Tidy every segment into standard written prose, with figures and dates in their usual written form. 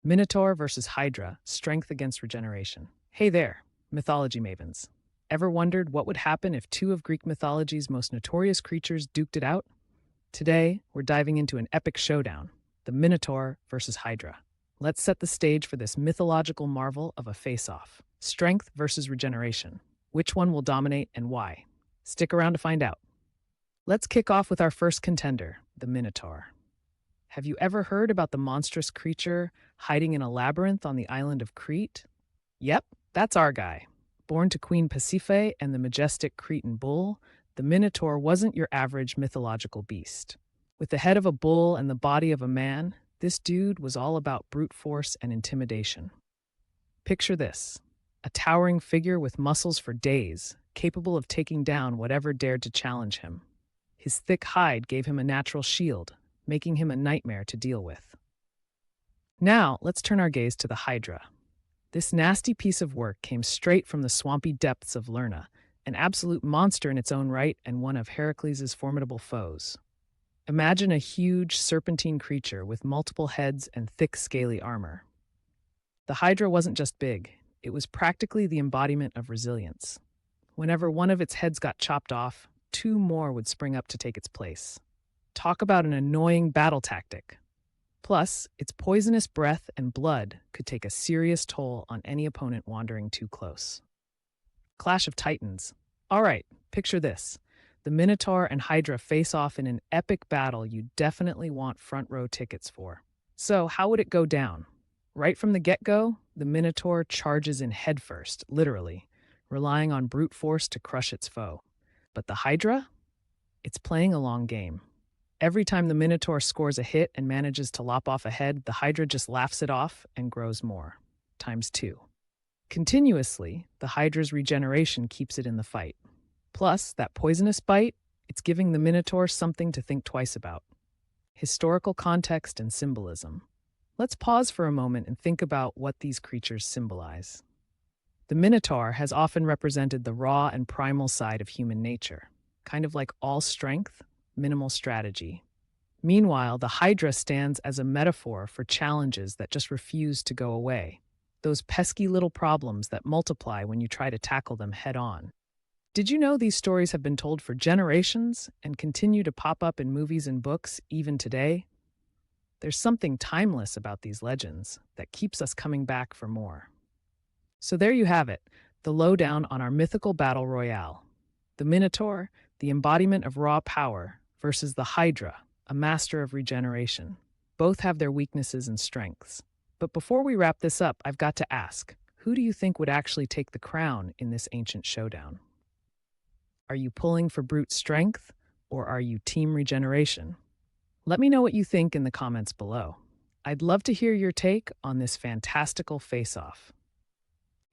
Minotaur versus Hydra, strength against regeneration. Hey there, mythology mavens. Ever wondered what would happen if two of Greek mythology's most notorious creatures duked it out? Today, we're diving into an epic showdown, the Minotaur versus Hydra. Let's set the stage for this mythological marvel of a face-off. Strength versus regeneration. Which one will dominate and why? Stick around to find out. Let's kick off with our first contender, the Minotaur. Have you ever heard about the monstrous creature hiding in a labyrinth on the island of Crete? Yep, that's our guy. Born to Queen Pasiphae and the majestic Cretan bull, the Minotaur wasn't your average mythological beast. With the head of a bull and the body of a man, this dude was all about brute force and intimidation. Picture this: a towering figure with muscles for days, capable of taking down whatever dared to challenge him. His thick hide gave him a natural shield, making him a nightmare to deal with. Now, let's turn our gaze to the Hydra. This nasty piece of work came straight from the swampy depths of Lerna, an absolute monster in its own right and one of Heracles' formidable foes. Imagine a huge, serpentine creature with multiple heads and thick, scaly armor. The Hydra wasn't just big, it was practically the embodiment of resilience. Whenever one of its heads got chopped off, two more would spring up to take its place. Talk about an annoying battle tactic. Plus, its poisonous breath and blood could take a serious toll on any opponent wandering too close. Clash of Titans. All right, picture this. The Minotaur and Hydra face off in an epic battle you definitely want front row tickets for. So, how would it go down? Right from the get-go, the Minotaur charges in headfirst, literally, relying on brute force to crush its foe. But the Hydra? It's playing a long game. Every time the Minotaur scores a hit and manages to lop off a head, the Hydra just laughs it off and grows more, times two. Continuously, the Hydra's regeneration keeps it in the fight. Plus, that poisonous bite, it's giving the Minotaur something to think twice about. Historical context and symbolism. Let's pause for a moment and think about what these creatures symbolize. The Minotaur has often represented the raw and primal side of human nature, kind of like all strength, minimal strategy. Meanwhile, the Hydra stands as a metaphor for challenges that just refuse to go away. Those pesky little problems that multiply when you try to tackle them head on. Did you know these stories have been told for generations and continue to pop up in movies and books even today? There's something timeless about these legends that keeps us coming back for more. So there you have it, the lowdown on our mythical battle royale. The Minotaur, the embodiment of raw power, versus the Hydra, a master of regeneration. Both have their weaknesses and strengths. But before we wrap this up, I've got to ask, who do you think would actually take the crown in this ancient showdown? Are you pulling for brute strength, or are you team regeneration? Let me know what you think in the comments below. I'd love to hear your take on this fantastical face-off.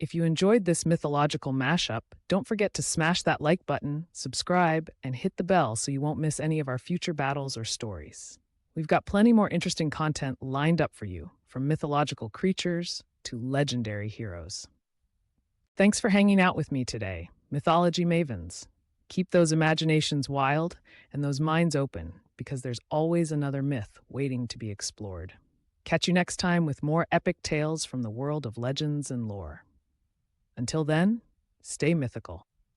If you enjoyed this mythological mashup, don't forget to smash that like button, subscribe, and hit the bell so you won't miss any of our future battles or stories. We've got plenty more interesting content lined up for you, from mythological creatures to legendary heroes. Thanks for hanging out with me today, mythology mavens. Keep those imaginations wild and those minds open, because there's always another myth waiting to be explored. Catch you next time with more epic tales from the world of legends and lore. Until then, stay mythical.